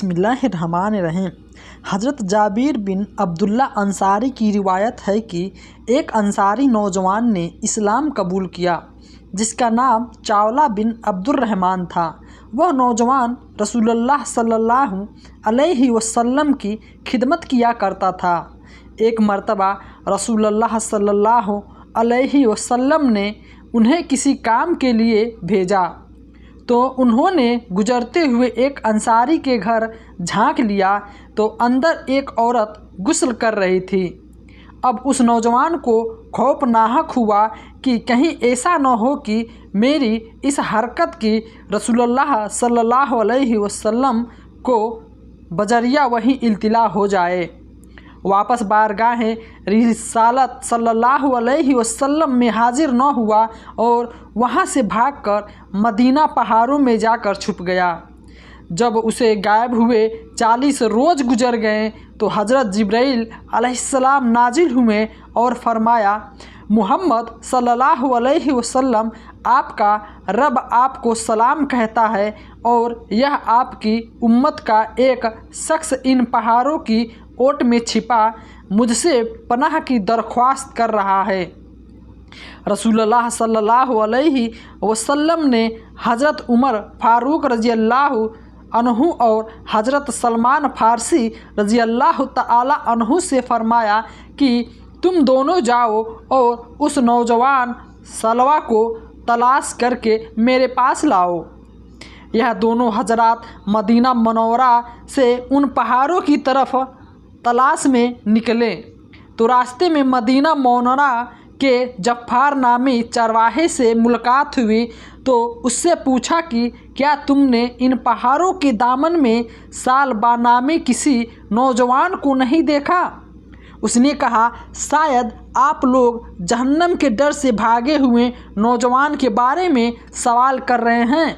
बिस्मिल्लाहिर्रहमानिर्रहीम। हज़रत जाबिर बिन अब्दुल्ला अंसारी की रिवायत है कि एक अंसारी नौजवान ने इस्लाम कबूल किया जिसका नाम चावला बिन अब्दुर्रहमान था। वह नौजवान रसूलुल्लाह सल्लल्लाहु अलैहि वसल्लम की खिदमत किया करता था। एक मर्तबा रसूलुल्लाह सल्लल्लाहु अलैहि वसल्लम ने उन्हें किसी काम के लिए भेजा तो उन्होंने गुजरते हुए एक अंसारी के घर झांक लिया तो अंदर एक औरत गुस्ल कर रही थी। अब उस नौजवान को खौफ नाहक हुआ कि कहीं ऐसा न हो कि मेरी इस हरकत की रसूलुल्लाह सल्लल्लाहु अलैहि वसल्लम को बजरिया वहीं इल्तिला हो जाए। वापस बारगाह रिसालत सल्लल्लाहु अलैहि वसल्लम में हाजिर न हुआ और वहाँ से भागकर मदीना पहाड़ों में जाकर छुप गया। जब उसे गायब हुए 40 रोज़ गुजर गए तो हज़रत जिब्राइल अलैहिस्सलाम नाजिल हुए और फरमाया, मुहम्मद सल्लल्लाहु अलैहि वसल्लम आपका रब आपको सलाम कहता है और यह आपकी उम्मत का एक शख्स इन पहाड़ों की ओट में छिपा मुझसे पनाह की दरख्वास्त कर रहा है। रसूलुल्लाह सल्लल्लाहु अलैहि वसल्लम ने हज़रत उमर फ़ारूक रज़ियल्लाहु अन्हु और हज़रत सलमान फ़ारसी रज़ियल्लाहु तआला अन्हु से फरमाया कि तुम दोनों जाओ और उस नौजवान सलवा को तलाश करके मेरे पास लाओ। यह दोनों हजरात मदीना मनौरा से उन पहाड़ों की तरफ तलाश में निकले तो रास्ते में मदीना मनौरा के जफ़ार नामी चरवाहे से मुलाकात हुई तो उससे पूछा कि क्या तुमने इन पहाड़ों के दामन में सालबा नामी किसी नौजवान को नहीं देखा? उसने कहा, शायद आप लोग जहन्नम के डर से भागे हुए नौजवान के बारे में सवाल कर रहे हैं।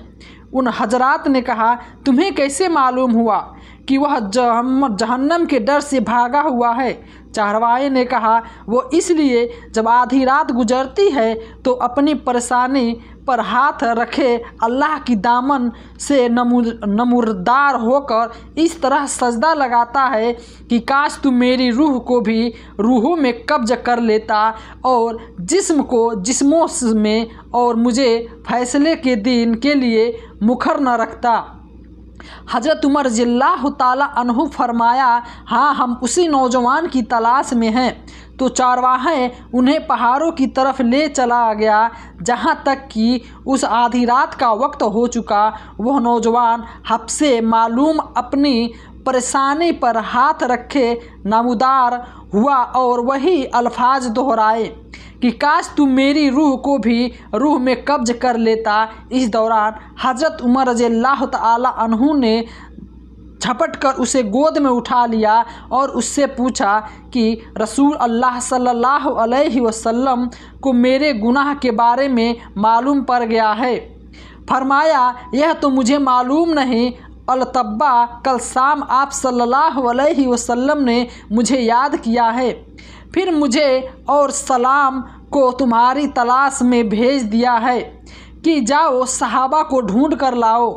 उन हजरात ने कहा, तुम्हें कैसे मालूम हुआ कि वह जहन्नम के डर से भागा हुआ है? चरवाहे ने कहा, वो इसलिए जब आधी रात गुजरती है तो अपनी परेशानी पर हाथ रखे अल्लाह की दामन से नमूरदार होकर इस तरह सजदा लगाता है कि काश तू मेरी रूह को भी रूहों में कब्ज कर लेता और जिस्म को जिस्मों में और मुझे फैसले के दिन के लिए मुखर न रखता। हज़रत उमर रज़ियल्लाहु ताला अन्हु फरमाया, हाँ हम उसी नौजवान की तलाश में हैं। तो चरवाहे उन्हें पहाड़ों की तरफ ले चला गया जहाँ तक कि उस आधी रात का वक्त हो चुका। वह नौजवान हफ्से मालूम अपनी परेशानी पर हाथ रखे नमूदार हुआ और वही अल्फाज दोहराए कि काश तू मेरी रूह को भी रूह में कब्ज कर लेता। इस दौरान हज़रत उमर रज़ियल्लाहु तआला अन्हु ने झपट कर उसे गोद में उठा लिया और उससे पूछा कि रसूल अल्लाह सल्लल्लाहु अलैहि वसल्लम को मेरे गुनाह के बारे में मालूम पड़ गया है। फरमाया, यह तो मुझे मालूम नहीं, अलतब्बा कल शाम आप सल्लल्लाहु अलैहि वसल्लम ने मुझे याद किया है, फिर मुझे और सलाम को तुम्हारी तलाश में भेज दिया है कि जाओ सहाबा को ढूंढ कर लाओ।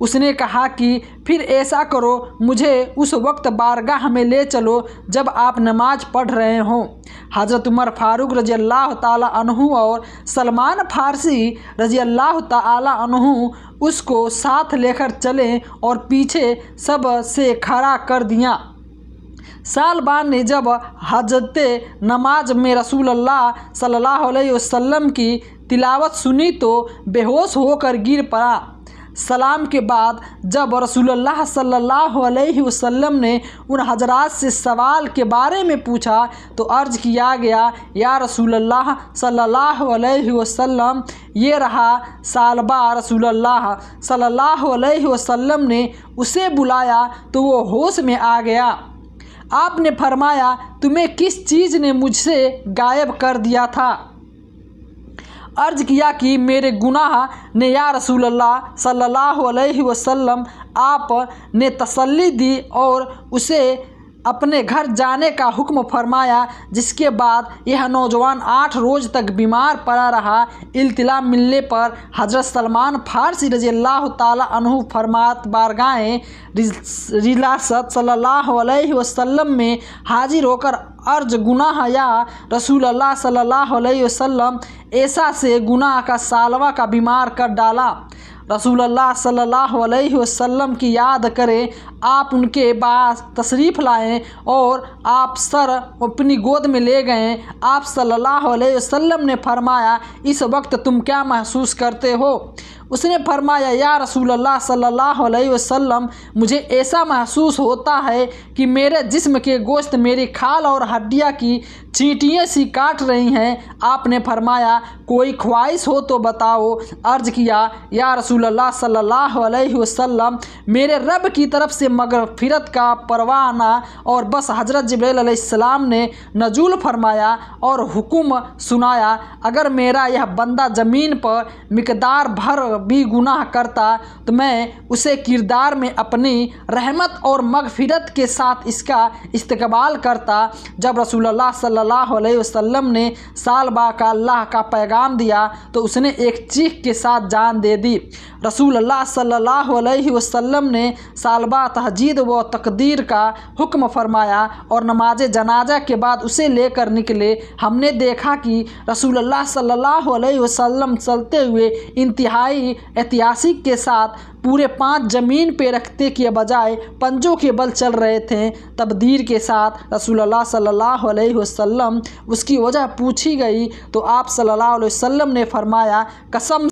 उसने कहा कि फिर ऐसा करो, मुझे उस वक्त बारगाह में ले चलो जब आप नमाज पढ़ रहे हों। हज़रत उमर फ़ारूक रज़ियल्लाहु ताला अन्हु और सलमान फ़ारसी रज़ियल्लाहु ताला अन्हु उसको साथ लेकर चले और पीछे सब से खड़ा कर दिया। साल बाद ने जब हजरत नमाज में रसूलुल्लाह सल्लल्लाहु अलैहि वसल्लम की तिलावत सुनी तो बेहोश होकर गिर पड़ा। सलाम के बाद जब रसूलुल्लाह सल्लल्लाहु अलैहि वसल्लम ने उन हजरात से सवाल के बारे में पूछा तो अर्ज़ किया गया, या रसूलुल्लाह सल्लल्लाहु अलैहि वसल्लम ये रहा सालबा। रसूलुल्लाह सल्लल्लाहु अलैहि वसल्लम ने उसे बुलाया तो वो होश में आ गया। आपने फरमाया, तुम्हें किस चीज़ ने मुझसे गायब कर दिया था? अर्ज़ किया कि मेरे गुनाह ने या रसूलुल्लाह सल्लल्लाहु अलैहि वसल्लम। आप ने तसल्ली दी और उसे अपने घर जाने का हुक्म फरमाया, जिसके बाद यह नौजवान 8 रोज़ तक बीमार पड़ा रहा। इल्तिला मिलने पर हज़रत सलमान फारसी रज़ियल्लाहु ताला अन्हु फरमात बारगाहे रिसालत सल्लल्लाहु अलैहि वसल्लम में हाजिर होकर अर्ज गुनाह या रसूल अल्लाह सल्लल्लाहु अलैहि वसल्लम, ऐसा से गुनाह का सालवा का बीमार कर डाला। रसूल अल्लाह सल्लल्लाहु अलैहि वसल्लम की याद करें, आप उनके पास तशरीफ़ लाएं और आप सर अपनी गोद में ले गए। आप सल्लल्लाहु अलैहि वसल्लम ने फरमाया, इस वक्त तुम क्या महसूस करते हो? उसने फरमाया, या रसूल अल्लाह सल्लल्लाहु अलैहि वसल्लम, मुझे ऐसा महसूस होता है कि मेरे जिस्म के गोश्त मेरी खाल और हड्डियाँ की चींटियाँ सी काट रही हैं। आपने फरमाया, कोई ख्वाहिश हो तो बताओ। अर्ज़ किया, या रसूल अल्लाह सल्लल्लाहु अलैहि वसल्लम, मेरे रब की तरफ से मगफिरत का परवाना। और बस हज़रत जिब्रील अलैहिस्सलाम ने नज़ूल फरमाया और हुक्म सुनाया, अगर मेरा यह बंदा ज़मीन पर मिकदार भर भी गुनाह करता तो मैं उसे किरदार में अपनी रहमत और मगफिरत के साथ इसका इस्तकबाल करता। जब रसूलुल्लाह सल्लल्लाहु अलैहि वसल्लम ने सालबा का अल्लाह का पैगाम दिया तो उसने एक चीख के साथ जान दे दी। रसूलुल्लाह सल्लल्लाहु अलैहि वसल्लम ने सालबा तहजीद व तकदीर का हुक्म फरमाया और नमाज जनाजा के बाद उसे लेकर निकले। हमने देखा कि रसूलुल्लाह सल्लल्लाहु अलैहि वसल्लम चलते हुए इंतहाई ऐतिहासिक के साथ पूरे 5 ज़मीन पे रखते के बजाय पंजों के बल चल रहे थे। तबदीर के साथ रसूलुल्लाह सल्लल्लाहु अलैहि वसल्लम उसकी वजह पूछी गई तो आप सल्लल्लाहु अलैहि वसल्लम ने फरमाया, कसम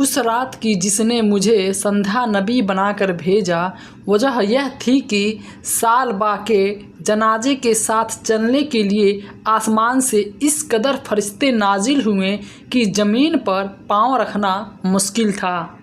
उस रात की जिसने मुझे संध्या नबी बनाकर भेजा, वजह यह थी कि सालबा के जनाजे के साथ चलने के लिए आसमान से इस कदर फरिश्ते नाजिल हुए कि ज़मीन पर पाँव रखना मुश्किल था।